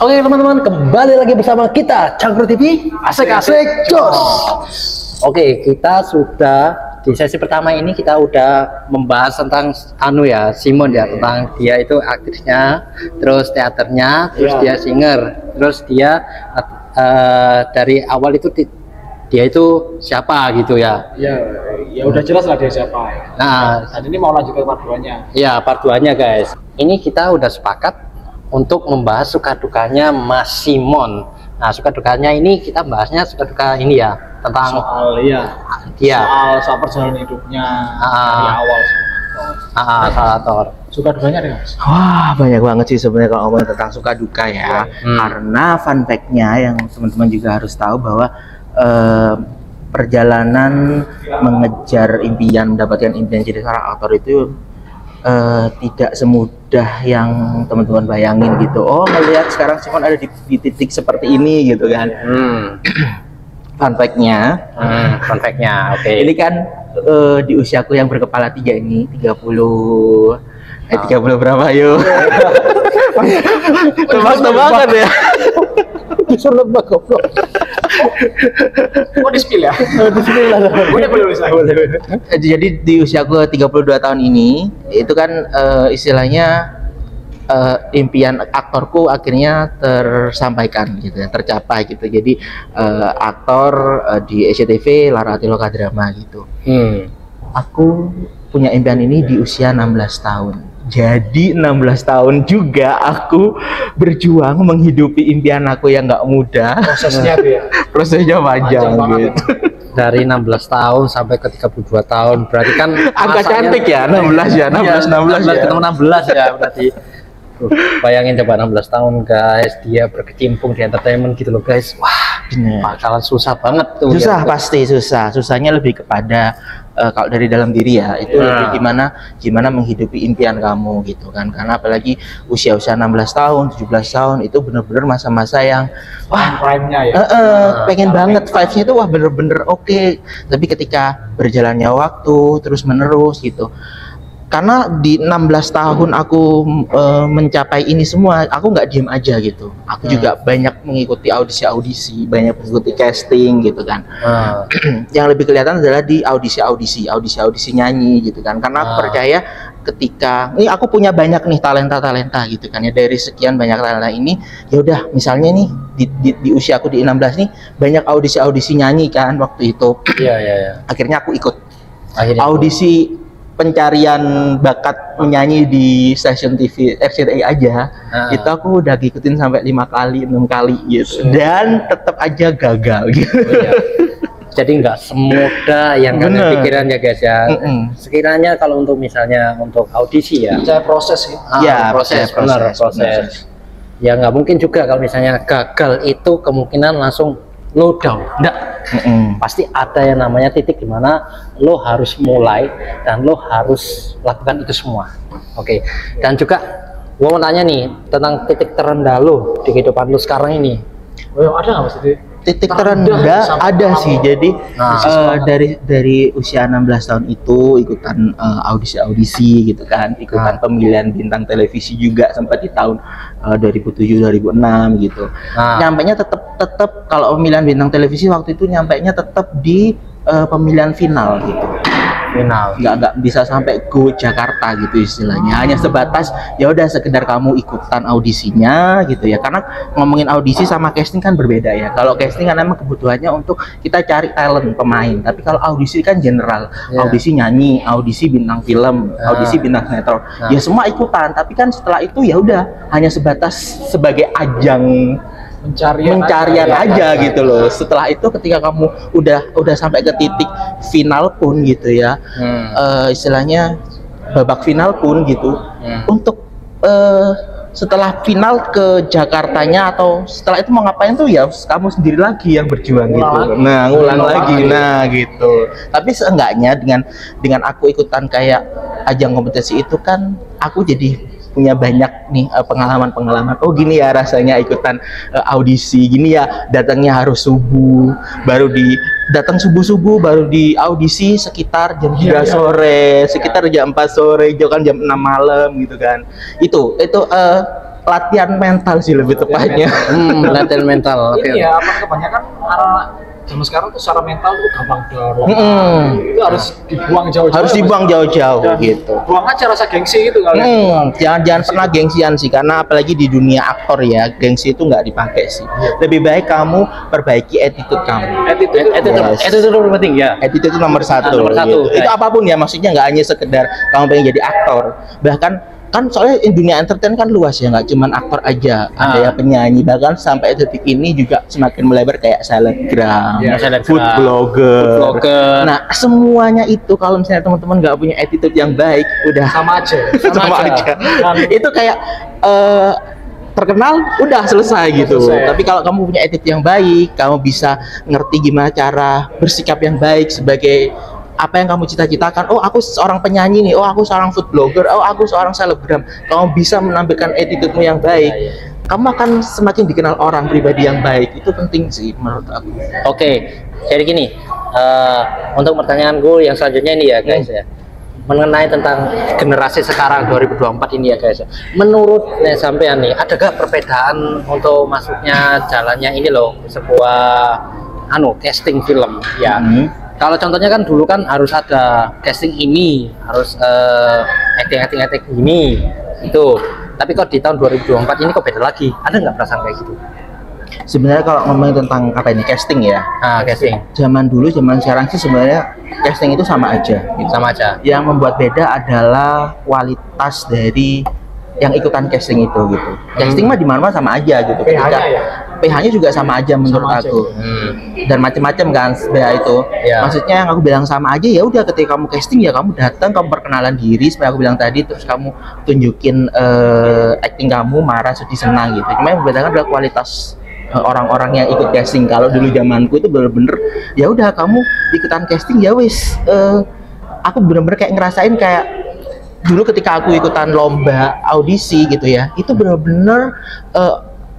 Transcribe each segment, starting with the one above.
Oke teman-teman, kembali lagi bersama kita Cangkru TV, asik-asik jos. Oke, kita sudah di sesi pertama ini kita udah membahas tentang Simon ya, tentang dia itu aktrisnya, terus teaternya, terus dia singer, terus dia dari awal itu dia itu siapa gitu ya. Ya udah jelas lah dia siapa. Nah, saat ini mau lanjut ke part 2-nya. Ya, part 2-nya guys. Ini kita udah sepakat untuk membahas suka dukanya Mas Simon. Nah, suka dukanya ini kita bahasnya suka duka ini ya, tentang soal perjalanan hidupnya dari awal soal aktor. Suka dukanya deh Mas. Wah, banyak banget sih sebenarnya kalau ngomongin tentang suka duka ya. Karena fun fact-nya yang teman-teman juga harus tahu bahwa perjalanan mengejar impian, mendapatkan impian jadi seorang aktor itu tidak semudah yang teman-teman bayangin gitu. Oh, melihat sekarang Simon ada di titik seperti ini gitu kan. Fun fact-nya, oke. Ini kan di usiaku yang berkepala 3 ini 30 berapa yuk? Tebak-tebakan ya. Disuruh nebak goblok. Mau di-spill ya? Boleh. Jadi di usiaku 32 tahun ini itu kan istilahnya impian aktorku akhirnya tersampaikan gitu ya, tercapai gitu. Jadi aktor di SCTV Lara Tiloka Drama gitu. Aku punya impian ini di usia 16 tahun. Jadi 16 tahun juga aku berjuang menghidupi impian aku yang nggak mudah. Prosesnya tuh ya. Prosesnya panjang gitu. Dari 16 tahun sampai ke 32 tahun berarti kan angka cantik ya, 16 ya, 16 ya. Ketemu 16 ya berarti. Bayangin coba 16 tahun guys, dia berkecimpung di entertainment gitu loh guys. Wah, bakalan susah banget tuh. Susah ya. Pasti susah. Susahnya lebih kepada kalau dari dalam diri ya, itu lebih gimana menghidupi impian kamu gitu kan. Karena apalagi usia-usia 16 tahun, 17 tahun itu bener-bener masa-masa yang wah, prime-nya ya. Pengen banget vibes-nya itu wah bener-bener oke. Tapi ketika berjalannya waktu terus menerus gitu. Karena di 16 tahun aku mencapai ini semua, aku nggak diem aja gitu. Aku juga banyak mengikuti audisi-audisi, banyak mengikuti casting gitu kan. Yang lebih kelihatan adalah di audisi nyanyi gitu kan. Karena aku percaya ketika ini aku punya banyak nih talenta gitu kan ya, dari sekian banyak talenta ini, ya udah misalnya nih di usia aku di 16 nih banyak audisi nyanyi kan waktu itu. Iya. Akhirnya aku ikut audisi pencarian bakat menyanyi di stasiun TV RCTI aja. Itu aku udah ngikutin sampai 5 kali 6 kali gitu, dan tetap aja gagal gitu. Jadi nggak semudah yang kalian pikiran ya guys ya. Sekiranya kalau untuk misalnya untuk audisi ya, proses sih. Proses. Ya nggak mungkin juga kalau misalnya gagal itu kemungkinan langsung lo down, enggak. Pasti ada yang namanya titik di mana lo harus mulai dan lo harus lakukan itu semua. Oke. Dan juga gua mau tanya nih tentang titik terendah lo di kehidupan lo sekarang ini. Ada nggak Mas titik terendah? Ada sih. Jadi dari usia 16 tahun itu ikutan audisi gitu kan, ikutan pemilihan bintang televisi juga sempat di tahun 2007 2006 gitu. Nyampainya tetap kalau pemilihan bintang televisi waktu itu nyampainya tetap di pemilihan final gitu. Nggak bisa sampai go Jakarta gitu istilahnya, hanya sebatas ya udah sekedar kamu ikutan audisinya gitu ya. Karena ngomongin audisi sama casting kan berbeda ya. Kalau casting kan emang kebutuhannya untuk kita cari talent pemain, tapi kalau audisi kan general, audisi nyanyi, audisi bintang film, audisi bintang sinetron, ya semua ikutan. Tapi kan setelah itu ya udah hanya sebatas sebagai ajang pencarian aja gitu loh. Setelah itu ketika kamu udah sampai ke titik final pun gitu ya, istilahnya babak final pun gitu, untuk setelah final ke Jakartanya atau setelah itu mau ngapain tuh ya kamu sendiri lagi yang berjuang gitu. Ngulang lagi gitu. Tapi seenggaknya dengan aku ikutan kayak ajang kompetisi itu kan aku jadi punya banyak nih pengalaman. Oh gini ya rasanya ikutan audisi, gini ya datangnya harus subuh, datang subuh baru di audisi sekitar jam 3 sore, sekitar jam 4 sore, jam 6 malam gitu kan. Itu latihan mental sih lebih tepatnya. Latihan mental. Oke. Ini ya, apa kebanyakan anak zaman sekarang tuh secara mental tuh gampang down. Itu harus dibuang jauh-jauh. Harus dibuang jauh-jauh Dan gitu. Buang aja rasa gengsi gitu kali. Jangan pernah gengsian sih, karena apalagi di dunia aktor ya, gengsi itu nggak dipakai sih. Lebih baik kamu perbaiki attitude kamu. Itu penting ya. Attitude itu nomor satu. Nomor satu, gitu. Itu ya. apapun ya, maksudnya nggak hanya sekedar kamu pengen jadi aktor, bahkan kan soalnya dunia entertain kan luas ya, nggak cuman aktor aja, ada yang penyanyi, bahkan sampai detik ini juga semakin melebar kayak selebgram, food blogger. Nah semuanya itu kalau misalnya teman-teman nggak punya attitude yang baik, udah Sama aja. sama aja. Itu kayak terkenal udah selesai gitu. Tapi kalau kamu punya attitude yang baik, kamu bisa ngerti gimana cara bersikap yang baik sebagai apa yang kamu cita-citakan. Oh aku seorang penyanyi nih, oh aku seorang food blogger, oh aku seorang selebgram. Kamu bisa menampilkan attitude-mu yang baik, kamu akan semakin dikenal orang pribadi yang baik. Itu penting sih menurut aku. Oke, jadi gini, untuk pertanyaanku yang selanjutnya ini ya guys ya, mengenai tentang generasi sekarang 2024 ini ya guys. Menurut sampean nih, adakah perbedaan untuk masuknya jalannya ini loh sebuah casting film ya? Kalau contohnya kan dulu kan harus ada casting ini, harus acting ini itu. Tapi kok di tahun 2024 ini kok beda lagi? Ada nggak perasaan kayak gitu? Sebenarnya kalau ngomongin tentang apa ini casting ya, Casting zaman dulu zaman sekarang sih sebenarnya casting itu sama aja gitu. sama aja. Yang membuat beda adalah kualitas dari yang ikutan casting itu gitu. Casting mah di mana-mana sama aja gitu. PH-nya juga sama aja menurut aku. Dan macam-macam kan PH itu. Maksudnya yang aku bilang sama aja, ya udah ketika kamu casting ya kamu datang, kamu perkenalan diri seperti aku bilang tadi, terus kamu tunjukin acting kamu, marah, sedih, senang gitu. Cuma yang membedakan adalah kualitas orang-orang yang ikut casting. Kalau dulu zamanku itu bener-bener ya udah kamu ikutan casting ya wis. Aku bener-bener kayak ngerasain kayak dulu ketika aku ikutan lomba audisi gitu ya, itu bener-bener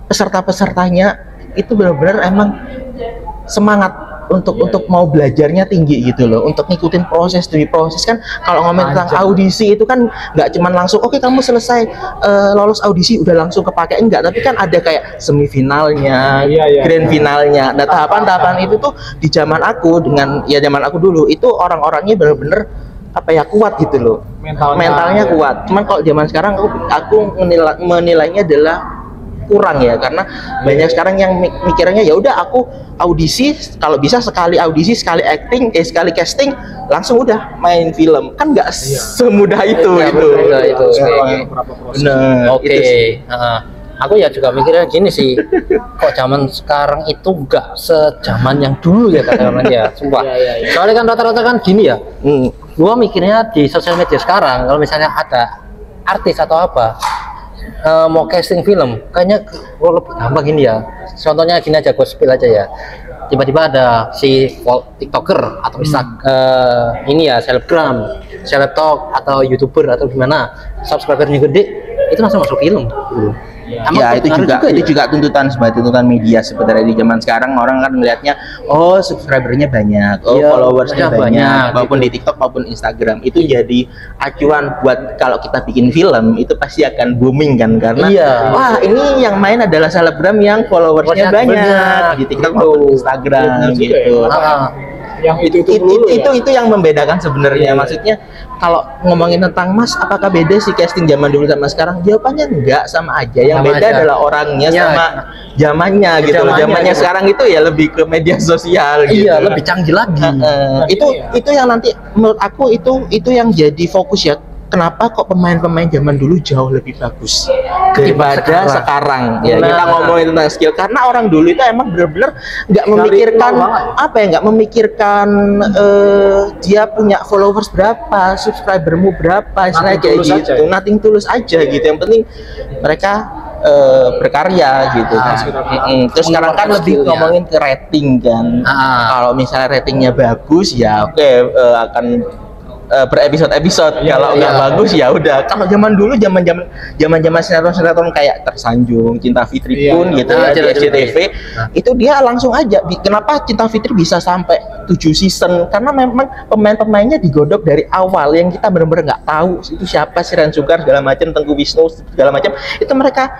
peserta-pesertanya itu benar-benar emang semangat untuk mau belajarnya tinggi gitu loh, untuk ngikutin proses demi proses. Kan kalau ngomongin tentang audisi itu kan nggak cuman langsung oke, kamu selesai lolos audisi udah langsung kepake, enggak, tapi kan ada kayak semifinalnya, grand finalnya. Nah tahapan-tahapan itu tuh di zaman aku zaman aku dulu itu orang-orangnya bener-bener kuat gitu loh, mentalnya kuat. Cuman kalau zaman sekarang aku menilainya adalah kurang ya, karena banyak sekarang yang mikirnya ya udah aku audisi, kalau bisa sekali audisi, sekali acting, sekali casting langsung udah main film. Kan nggak semudah itu itu. Benar. Oke. Aku ya juga mikirnya gini sih, kok zaman sekarang itu nggak sejaman yang dulu ya katakan ya, sumpah. Soalnya kan rata-rata kan gini ya. Gua mikirnya di sosial media sekarang kalau misalnya ada artis atau apa mau casting film, kayaknya lebih gampang gini ya. Contohnya gini aja, gue spill aja ya. Tiba-tiba ada si TikToker atau ini ya selebgram, selebtalk atau YouTuber atau gimana, subscribernya gede, itu langsung masuk film. Ya itu juga tuntutan media sebenarnya. Di zaman sekarang orang kan melihatnya subscribernya banyak, followersnya banyak, maupun di TikTok maupun Instagram. Itu jadi acuan buat kalau kita bikin film itu pasti akan booming kan, karena wah ini yang main adalah selebgram yang followersnya banyak di TikTok maupun Instagram gitu. Yang itu yang membedakan sebenarnya. Maksudnya kalau ngomongin tentang Mas, apakah beda sih casting zaman dulu sama sekarang? Jawabannya enggak, sama aja. Yang beda adalah orangnya sama zamannya gitu. Zamannya sekarang itu ya lebih ke media sosial gitu. Iya, lebih canggih lagi. Itu yang nanti menurut aku itu yang jadi fokus ya. Kenapa kok pemain-pemain zaman dulu jauh lebih bagus daripada sekarang? Ya kita ngomongin tentang skill, karena orang dulu itu emang bener-bener nggak memikirkan dia punya followers berapa, subscribermu berapa, istilahnya kayak gitu. Nothing tulus aja gitu. Yang penting mereka berkarya gitu kan. Terus sekarang kan lebih ngomongin ke rating kan. Kalau misalnya ratingnya bagus ya akan berepisode-episode. Kalau nggak bagus ya udah. Kalau zaman dulu zaman sinetron kayak Tersanjung, Cinta Fitri pun gitu ya di SCTV, itu dia langsung aja. Kenapa Cinta Fitri bisa sampai 7 season? Karena memang pemain-pemainnya digodok dari awal yang kita benar-benar nggak tahu itu siapa, Shireen Sukar segala macam, Tengku Wisnu segala macam. Itu mereka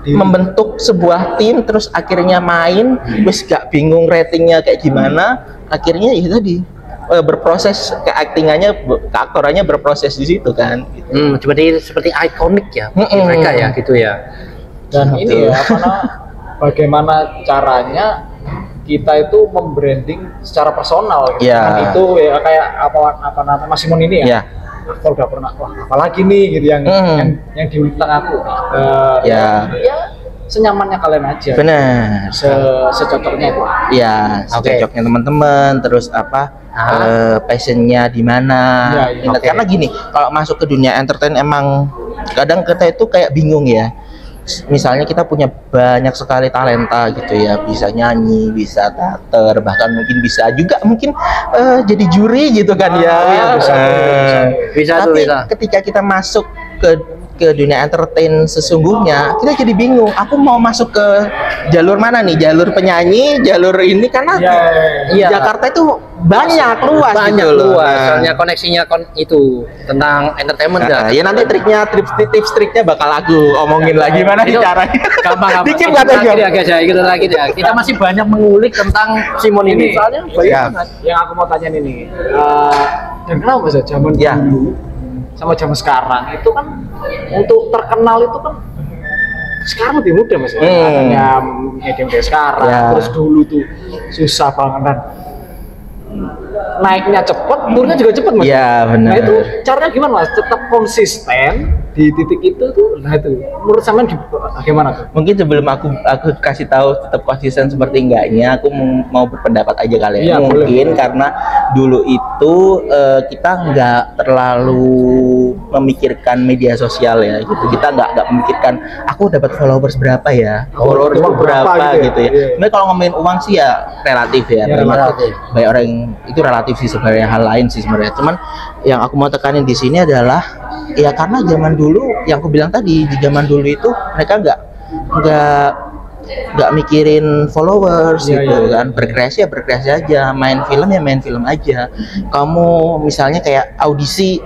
membentuk sebuah tim, terus akhirnya main, terus gak bingung ratingnya kayak gimana, akhirnya itu tadi berproses keaktorannya berproses di situ kan. Seperti ikonik ya mereka ya gitu ya. Dan ini ya bagaimana caranya kita itu membranding secara personal gitu. Kan itu ya kayak apa namanya Mas Simon ini ya. Aku udah pernah, wah apalagi nih gitu yang di belakang aku. Ya senyamannya kalian aja. Benar. Secocoknya itu. Ya, secocoknya teman-teman. Terus passionnya di mana? Karena gini, kalau masuk ke dunia entertain emang kadang kita itu kayak bingung ya. Misalnya kita punya banyak sekali talenta gitu ya, bisa nyanyi, bisa teater, bahkan mungkin bisa juga jadi juri gitu kan Tapi ketika kita masuk ke dunia entertain sesungguhnya, kita jadi bingung. Aku mau masuk ke jalur mana nih? Jalur penyanyi, jalur ini karena Jakarta itu banyak luas. Soalnya koneksinya itu tentang entertainment ya nanti tips-triknya bakal aku omongin lagi mana caranya. Gampang. Dikit lagi ya. Kita masih banyak mengulik tentang Simon ini. Soalnya banyak. Yang aku mau tanya ini, dan kenapa Mas zaman dulu sama zaman sekarang itu kan untuk terkenal itu kan sekarang lebih mudah Mas, adanya media sekarang. Terus dulu tuh susah banget, naiknya cepet, turunnya juga cepet Mas. Iya benar. Nah itu caranya gimana Mas? Tetap konsisten di titik itu tuh. Nah itu menurut sampean gimana tuh? Mungkin sebelum aku kasih tahu tetap konsisten seperti enggaknya, aku mau berpendapat aja kali ya. Mungkin boleh. Karena dulu itu kita nggak terlalu memikirkan media sosial ya gitu. Kita nggak memikirkan aku dapat followers berapa ya, followers berapa gitu ya. Sebenarnya kalau ngomongin uang sih ya relatif ya. Banyak orang itu relatif sih sebenarnya, hal lain sih sebenarnya. Cuman yang aku mau tekanin di sini adalah ya karena zaman dulu yang aku bilang tadi, di zaman dulu itu mereka nggak mikirin followers kan, berkreasi aja, main film aja. Kamu misalnya kayak audisi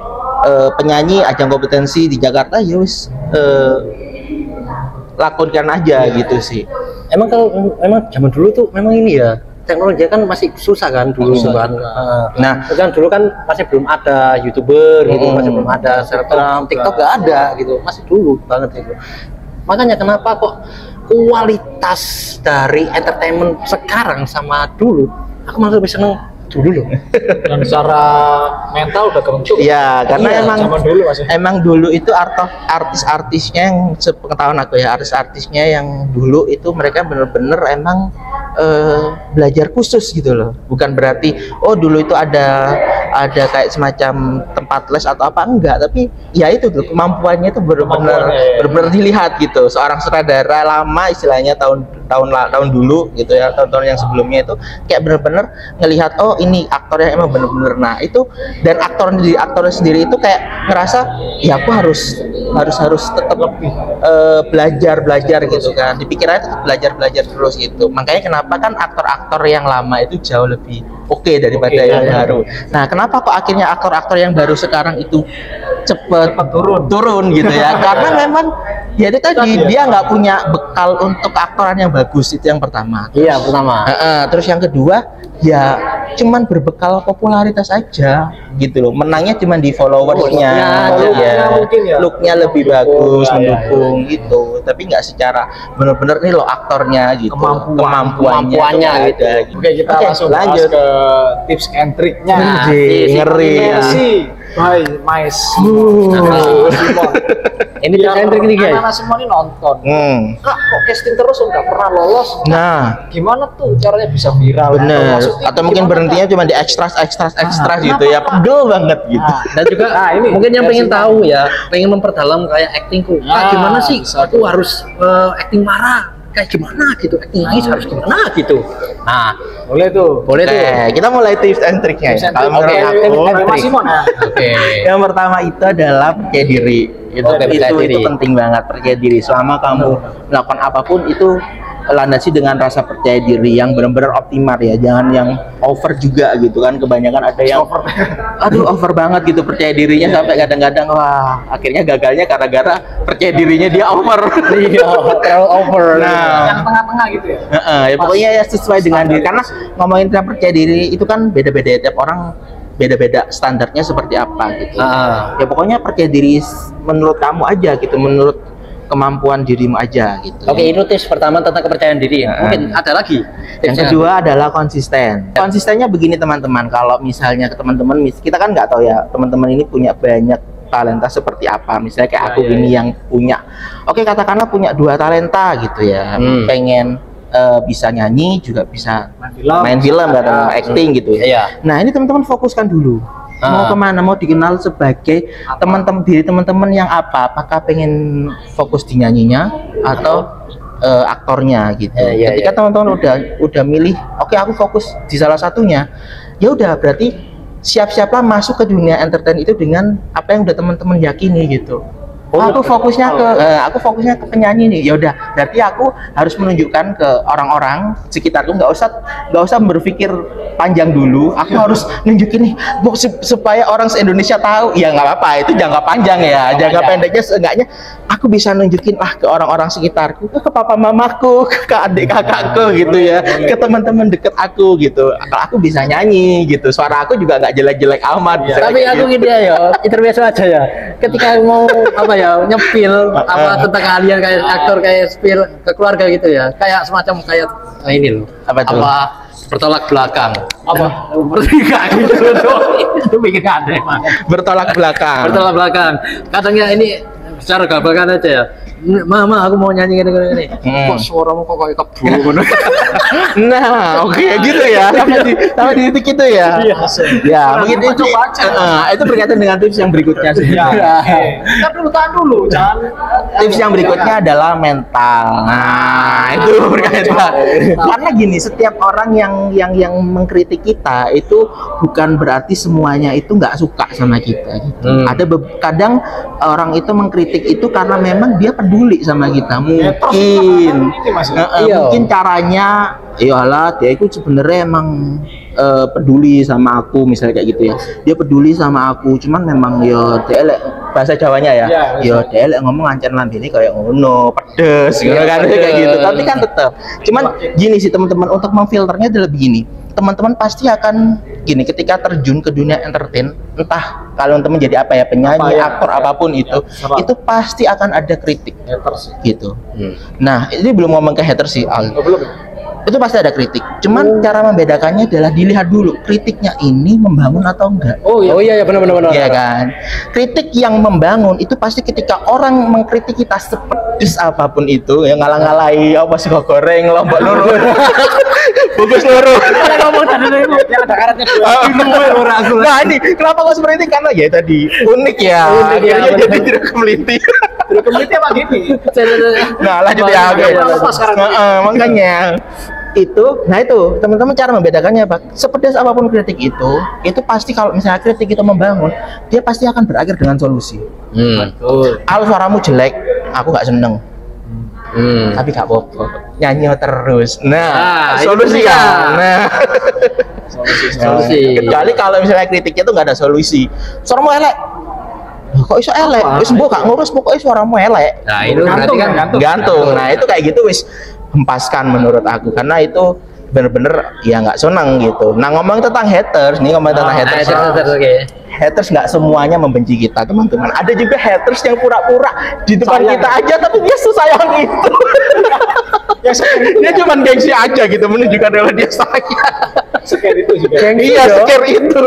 penyanyi ajang kompetensi di Jakarta ya wis lakukan aja gitu sih. Emang zaman dulu tuh memang ini ya, teknologi kan masih susah kan dulu kan. Nah, kan dulu kan masih belum ada YouTuber gitu, masih belum ada Instagram, TikTok nggak ada gitu, masih dulu banget itu. Makanya kenapa kok kualitas dari entertainment sekarang sama dulu, aku malah lebih seneng dulu loh. Dan secara mental udah kebentuk. Iya, karena emang dulu itu artis-artisnya yang sepengetahuan aku ya, artis-artisnya yang dulu itu mereka bener-bener emang belajar khusus gitu loh. Bukan berarti dulu itu ada kayak semacam tempat les atau apa, enggak, tapi ya itu tuh kemampuannya itu bener-bener dilihat gitu. Seorang sutradara lama istilahnya tahun dulu gitu ya, tahun-tahun yang sebelumnya itu kayak bener-bener ngelihat ini aktornya emang bener-bener. Nah itu, dan aktornya sendiri itu kayak ngerasa ya aku harus tetap belajar gitu kan, dipikirnya tetap belajar terus gitu. Makanya kenapa kan aktor-aktor yang lama itu jauh lebih oke daripada yang baru. Nah kenapa kok akhirnya aktor-aktor yang baru sekarang itu cepet turun gitu ya? Karena memang ya itu tadi, dia nggak punya bekal untuk aktoran yang bagus, itu yang pertama. Terus yang kedua ya cuman berbekal popularitas aja gitu loh, menangnya cuman di followersnya looknya lebih bagus, mendukung gitu, tapi nggak secara bener-bener nih lo aktornya gitu, kemampuannya gitu. Oke, kita langsung lanjut ke tips and triknya. Ngeri ya. Mais. Ini tips and trik nih guys. Anak-anak semua ini nonton. Kak, kok casting terus nggak pernah lolos? Nah, gimana tuh caranya bisa viral? Bener. Atau mungkin berhentinya cuma di ekstras gitu ya, pegel banget gitu. Dan juga ini mungkin yang pengen tahu ya, pengen memperdalam kayak actingku. Gimana sih? Aku harus acting marah kayak gimana gitu, acting nangis harus gimana gitu. Nah, Boleh tuh. boleh tuh. Kita mulai tips and triknya ya. Kalau menurut aku, Mas Simon. Oke. yang pertama itu adalah percaya diri. Itu Oke, percaya diri. itu penting banget, percaya diri. Selama kamu melakukan apapun itu landasi dengan rasa percaya diri yang benar-benar optimal ya, jangan yang over juga gitu kan. Kebanyakan ada yang over banget gitu percaya dirinya sampai kadang-kadang wah akhirnya gagalnya gara-gara percaya dirinya dia over. Iya, terlalu over. Yang tengah-tengah gitu ya. Ya pokoknya ya sesuai dengan diri, karena ngomongin tentang percaya diri itu kan beda-beda ya, tiap orang beda-beda standarnya seperti apa gitu. Ya pokoknya percaya diri menurut kamu aja gitu, menurut kemampuan dirimu aja gitu. Oke, itu tips pertama tentang kepercayaan diri. Mungkin ada lagi. Yang kedua adalah konsisten. Konsistennya begini teman-teman, kalau misalnya ke teman-teman, kita kan nggak tahu ya teman-teman ini punya banyak talenta seperti apa. Misalnya kayak aku gini yang punya, oke katakanlah punya 2 talenta gitu ya, pengen bisa nyanyi juga bisa main film atau acting gitu ya. Nah ini teman-teman fokuskan dulu. Mau kemana, mau dikenal sebagai teman-teman yang apakah pengen fokus di nyanyinya atau aktornya gitu. Ketika teman-teman udah milih, oke aku fokus di salah satunya, ya udah berarti siap-siaplah masuk ke dunia entertain itu dengan apa yang udah teman-teman yakini gitu. Aku fokusnya ke penyanyi nih. Ya udah, berarti aku harus menunjukkan ke orang-orang sekitarku, nggak usah berpikir panjang dulu. Aku harus nunjukin nih supaya orang se-Indonesia tahu. Ya nggak apa-apa, itu jangka panjang ya. Jangka pendeknya seenggaknya aku bisa nunjukin ke orang-orang sekitarku, ke papa mamaku, ke adik kakakku gitu ya, ke teman-teman deket aku gitu. Kalau aku bisa nyanyi gitu, suara aku juga nggak jelek-jelek amat. Tapi aku gitu ya, intermezzo aja ya. Ketika mau nyepil tentang kalian kayak aktor kayak spill ke keluarga gitu ya, kayak semacam kayak ini loh. Apa tuh? Bertolak belakang. Enggak gitu loh. Itu bikin aneh. Bertolak belakang. Bertolak belakang. Kadang ya ini secara gampang aja ya. Mama aku mau nyanyi gini. Kok suaramu kok kayak kebo. Nah, oke gitu ya. Sampai di titik itu ya. Ya, mungkin itu berkaitan dengan tips yang berikutnya sih. Tahan dulu, jangan. Tips yang berikutnya adalah mental. Nah, itu berkaitan. Karena gini, setiap orang yang mengkritik kita itu bukan berarti semuanya itu nggak suka sama kita gitu. Ada kadang orang itu mengkritik itu karena memang dia peduli sama kita, mungkin caranya iyalah dia itu sebenarnya emang peduli sama aku, misalnya kayak gitu ya, dia peduli sama aku, cuman memang ya dia bahasa Jawanya ya dia ngomong ancan lambene kayak ngono pedes gitu kan, kayak gitu, tapi kan tetap cuman gini sih teman-teman, untuk memfilternya adalah begini, teman-teman pasti akan gini, ketika terjun ke dunia entertain, entah kalian teman jadi apa ya, penyanyi, aktor, apapun itu pasti akan ada kritik gitu. Nah ini belum ngomong ke haters sih, itu pasti ada kritik, cuman cara membedakannya adalah dilihat dulu kritiknya ini membangun atau enggak. Oh iya benar. Iya kan, kritik yang membangun itu pasti ketika orang mengkritik kita sepedes apapun itu, ya ngalah-ngalahi apa sih kok goreng lombok loro bagus loro ngomong tadi yang ada karatnya nah ini kenapa kok seperti ini, karena ya tadi unik ya, akhirnya jadi tidak kemeliti apa gini? Nah lanjut ya, makanya itu teman-teman cara membedakannya Pak, sepedas apapun kritik itu pasti kalau misalnya kritik itu membangun, dia pasti akan berakhir dengan solusi. Betul. Kalau suaramu jelek, aku nggak seneng, tapi gak apa-apa, nyanyi terus. Nah solusi kan. Nah solusi. Kecuali kalau misalnya kritiknya itu nggak ada solusi, suaramu elek, kok iso elek, wis mbok gak ngurus, pokoknya suaramu elek. Nah itu berarti kan gantung. Nah itu kayak gitu wis hempaskan menurut aku, karena itu bener-bener ya nggak senang gitu. Nah ngomong tentang haters haters nggak semuanya membenci kita teman-teman, ada juga haters yang pura-pura di depan kita aja tapi dia sesayang itu dia cuma gengsi aja gitu, menunjukkan kalau dia sayang. Scare itu juga. Scare itu.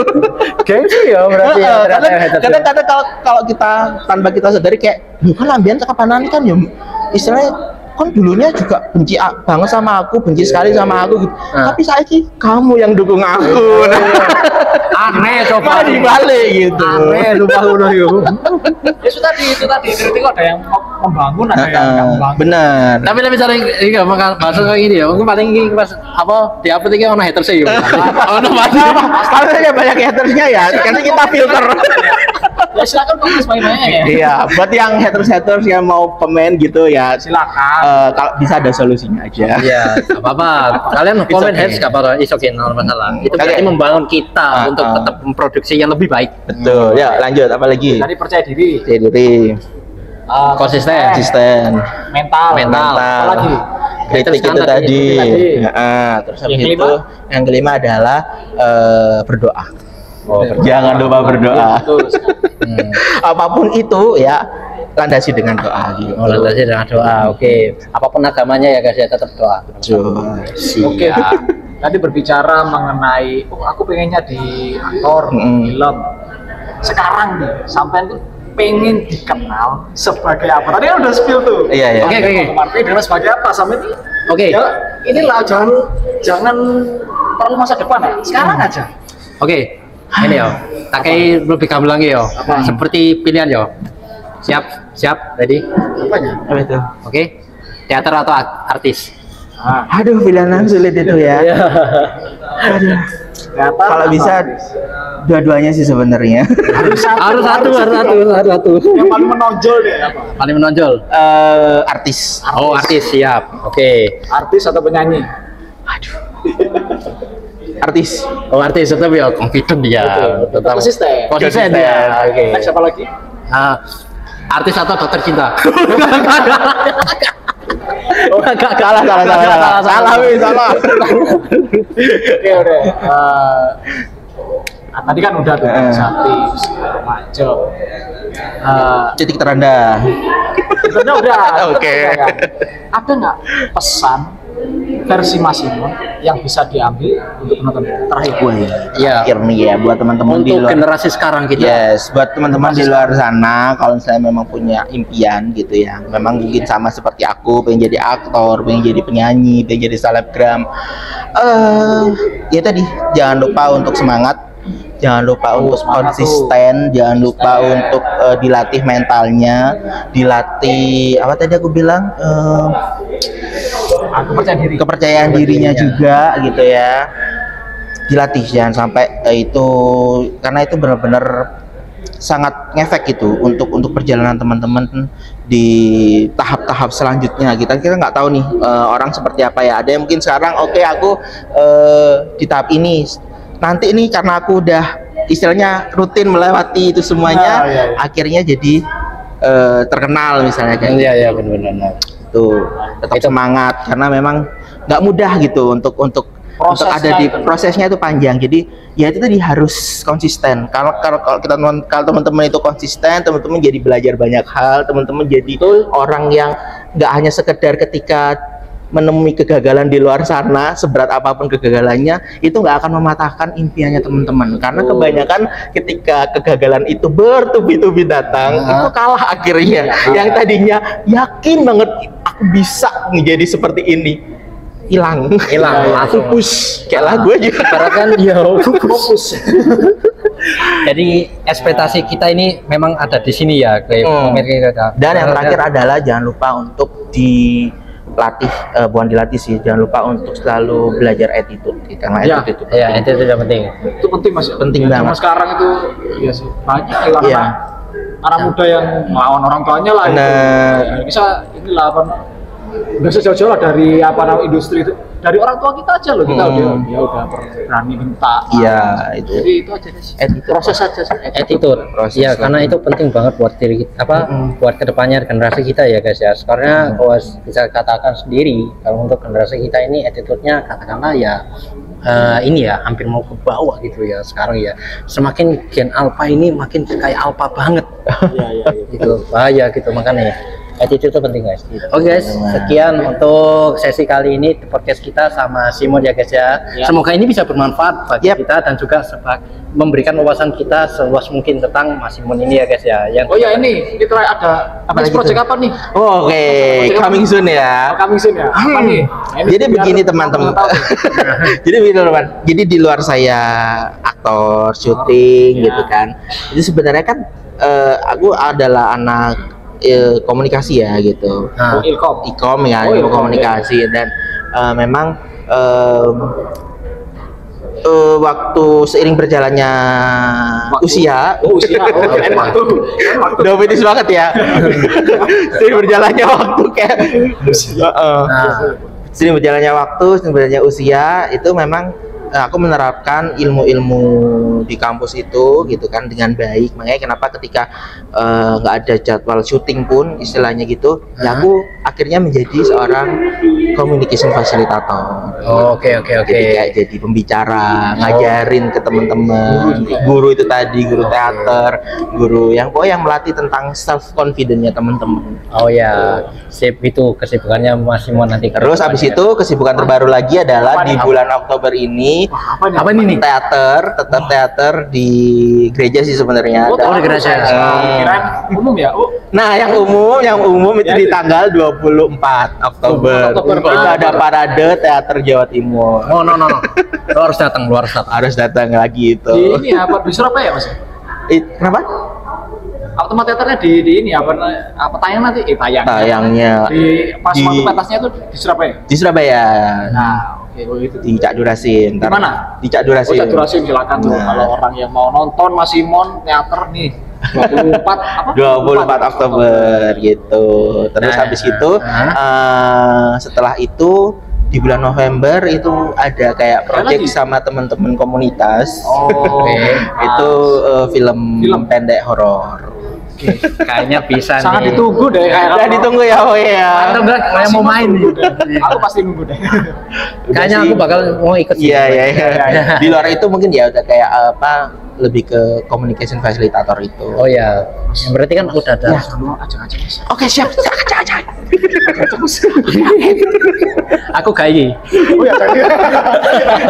Gengsi ya berarti. Kadang-kadang kalau kita tanpa kita sadari kayak, kan lambian cakapanan kan ya istilahnya kan dulunya juga benci banget sama aku, benci sekali sama aku gitu. Tapi saiki kamu yang dukung aku. Aneh coba dibalik gitu. Aneh lupa udah yuk. Ya itu tadi kritik ada yang membangun, ada yang nggak membangun. Benar. Tapi lebih sering enggak maksud kayak gini ya. Mungkin paling pas apa di upload iki ono haters ya. Ono banget. Kalau banyak hatersnya ya, karena kita filter. Ya silakan komen sebanyak-banyaknya ya. Iya, buat yang haters yang mau komen gitu ya Silakan. kalau bisa ada solusinya aja. Iya, enggak apa-apa. Kalian komen haters enggak apa-apa, it's okay, enggak masalah. Itu berarti membangun kita untuk tetap memproduksi yang lebih baik. Betul. Ya, lanjut apa lagi? Tadi percaya diri. Percaya diri. Konsisten. Mental. Mental. Apa lagi? Kritik itu tadi. Terus habis itu yang kelima adalah berdoa. Jangan lupa berdoa. Apapun itu ya landasi dengan doa gitu. Landasi dengan doa. Oke. Apapun agamanya ya guys ya tetap doa. Oke. Tadi berbicara mengenai aku pengennya di aktor film. Sekarang nih sampai tuh pengen dikenal sebagai apa? Tadi kan udah spill tuh. Iya. Oke. Dikenal sebagai apa sampai ini? Oke. Ya, inilah jangan perlu masa depan ya. Sekarang aja. Oke. Ini yo, pakai lebih gamblang yo. Seperti pilihan yo. Siap, ready? Apanya? Apa itu? Oke. Teater atau artis? Aduh, pilihan sulit itu ya. Aduh. Kalau bisa dua-duanya sih sebenarnya. Harus satu. Yang paling menonjol deh apa? Paling menonjol. Artis. Oh, artis siap. Oke. Artis atau penyanyi? Artis. Oh, artis tetap ya confident dia. Tetap konsisten ya. Oke. Next apa lagi? Artis atau dokter cinta? Salah. Oke, udah. Tadi kan udah tuh artis, macam. Titik terendah. Udah. Oke. Ada nggak pesan versi Mas Simon yang bisa diambil untuk penonton terakhir? Iya. Akhir nih ya buat teman-teman di Untuk luar. generasi sekarang kita. Yes, buat teman-teman di luar sana, kalau saya memang punya impian gitu ya, memang mungkin sama seperti aku, pengen jadi aktor, pengen jadi penyanyi, pengen jadi selebgram. Ya tadi, jangan lupa untuk semangat, jangan lupa untuk konsisten, jangan lupa untuk dilatih mentalnya, dilatih apa tadi aku bilang kepercayaan dirinya juga gitu ya, dilatih jangan sampai itu, karena itu benar-benar sangat ngefek gitu untuk perjalanan teman-teman di tahap-tahap selanjutnya. Kita nggak tahu nih orang seperti apa ya, ada yang mungkin sekarang oke, aku di tahap ini, nanti ini karena aku udah istilahnya rutin melewati itu semuanya, akhirnya jadi terkenal misalnya kayak Iya benar-benar. Tuh tetap semangat karena memang nggak mudah gitu untuk ada di prosesnya itu panjang. Jadi ya itu tadi harus konsisten. Kalau teman-teman itu konsisten, teman-teman jadi belajar banyak hal, teman-teman jadi orang yang nggak hanya sekedar ketika menemui kegagalan di luar sana, seberat apapun kegagalannya, itu nggak akan mematahkan impiannya teman-teman. Karena kebanyakan ketika kegagalan itu bertubi-tubi datang, itu kalah akhirnya. Yang tadinya yakin banget aku bisa menjadi seperti ini, hilang langsung push kayak lagu aja. Karena kan ya fokus. Jadi ekspektasi kita ini memang ada di sini ya, kayak Dan yang terakhir adalah jangan lupa untuk bukan dilatih sih, jangan lupa untuk selalu belajar attitude, karena attitude itu tidak penting. Itu penting Mas. Penting banget. Sama sekarang itu iya sih, banyak anak muda yang melawan orang tuanya lah. Itu bisa inilah apa, nggak sejauh-jauh lah dari industri itu, dari orang tua kita aja loh, kita dia udah berani minta. Itu. Jadi itu aja sih. Proses aja sih. Attitude. Iya, karena itu penting banget buat diri kita, buat kedepannya generasi kita ya guys ya. Karena kalau bisa katakan sendiri, kalau untuk generasi kita ini attitude-nya katakanlah ya ini ya hampir mau ke bawah gitu ya sekarang ya. Semakin gen alpha ini makin kayak alpha banget. Iya. Itu bahaya gitu makanya. Attitude itu penting guys. Oke guys, sekian untuk sesi kali ini di podcast kita sama Simon ya guys ya. Semoga ini bisa bermanfaat bagi kita dan juga memberikan wawasan kita seluas mungkin tentang Mas Simon ini ya guys ya. Yang ini ada project apa nih? Oke, coming soon ya. Coming soon ya. Apa nih? Jadi begini teman-teman. Jadi begini teman. Jadi di luar saya aktor, syuting gitu kan. Jadi sebenarnya kan aku adalah anak komunikasi ya gitu. Ilkom ya, komunikasi dan memang waktu seiring berjalannya usia dominis banget ya. Seiring berjalannya waktu kayak seiring berjalannya usia itu memang aku menerapkan ilmu-ilmu di kampus itu gitu kan dengan baik. Makanya kenapa ketika nggak ada jadwal syuting pun istilahnya gitu, ya aku akhirnya menjadi seorang communication facilitator. Oke. Jadi kayak jadi pembicara, ngajarin ke teman-teman, guru itu tadi, guru teater, guru yang melatih tentang self confidence-nya teman-teman. Oh ya, sip, itu kesibukannya Mas Simon nanti. Terus abis itu kesibukan terbaru lagi adalah di bulan Oktober ini. Apa ini nih? Tetap teater di gereja sih sebenarnya. Oh, di gereja. Umum ya? Nah, yang umum itu di tanggal 24 Oktober. Itu ada parade teater Jawa Timur. Oh, no. Lu harus datang. Harus datang lagi itu. Di ini apa di Surabaya, Mas? Kenapa? Tempat teaternya di ini apa tayang nanti? Tayangnya di pas waktu pentasnya itu di Surabaya. Di Surabaya. Nah, itu di Cak Durasim. Di mana? Di Cak Durasim. Cak Durasim silakan tuh kalau orang yang mau nonton Mas Simon teater nih 24 Oktober gitu. Terus habis itu setelah itu di bulan November itu ada kayak project sama teman-teman komunitas. Itu film pendek horor. Kayaknya bisa sangat nih. Ditunggu deh. Udah ditunggu ya, Atau enggak kayak mau main nih. Aku pasti nunggu deh. Kayaknya aku bakal mau ikut sih. Iya. Di luar itu mungkin ya udah kayak lebih ke communication facilitator itu. Oh ya. Berarti kan udah ada. Ajak Mas. Oke, siap. Ajak. Aku gayi. Oh ya, tadi.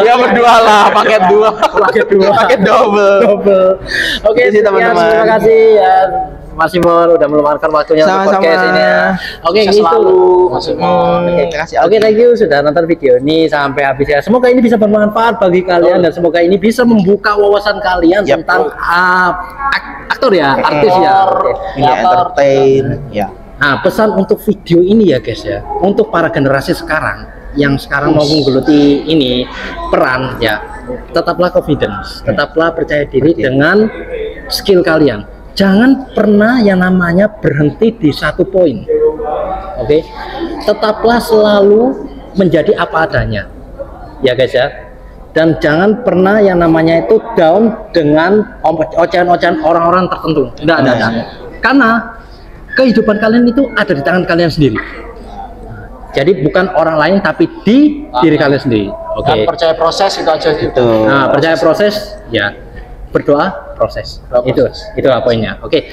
Ya berdua lah, paket double. Oke, teman-teman. Terima kasih ya Mas Simon udah meluangkan waktunya untuk podcast ini ya. Oke, gitu. Mas Simon. Terima kasih. Oke, thank you sudah nonton video ini sampai habis ya. Semoga ini bisa bermanfaat bagi kalian dan semoga ini bisa membuka wawasan kalian tentang aktor ya, artis ya. Entertain ya. Nah, pesan untuk video ini ya guys ya, untuk para generasi sekarang yang sekarang mau menggeluti ini peran ya, tetaplah confidence, tetaplah percaya diri dengan skill kalian. Jangan pernah yang namanya berhenti di satu poin. Oke? Tetaplah selalu menjadi apa adanya. Ya guys ya. Dan jangan pernah yang namanya itu down dengan ocehan-ocehan orang-orang tertentu. Enggak ada. Karena kehidupan kalian itu ada di tangan kalian sendiri. Jadi bukan orang lain tapi di diri kalian sendiri. Dan percaya proses itu aja itu. Nah, percaya proses ya. Berdoa proses. Itulah poinnya. Oke,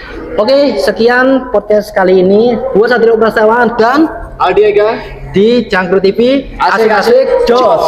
sekian podcast kali ini. Gua Satrio Prastawa dan Aldi Ega di Cangkruk TV. Asik-asik jos.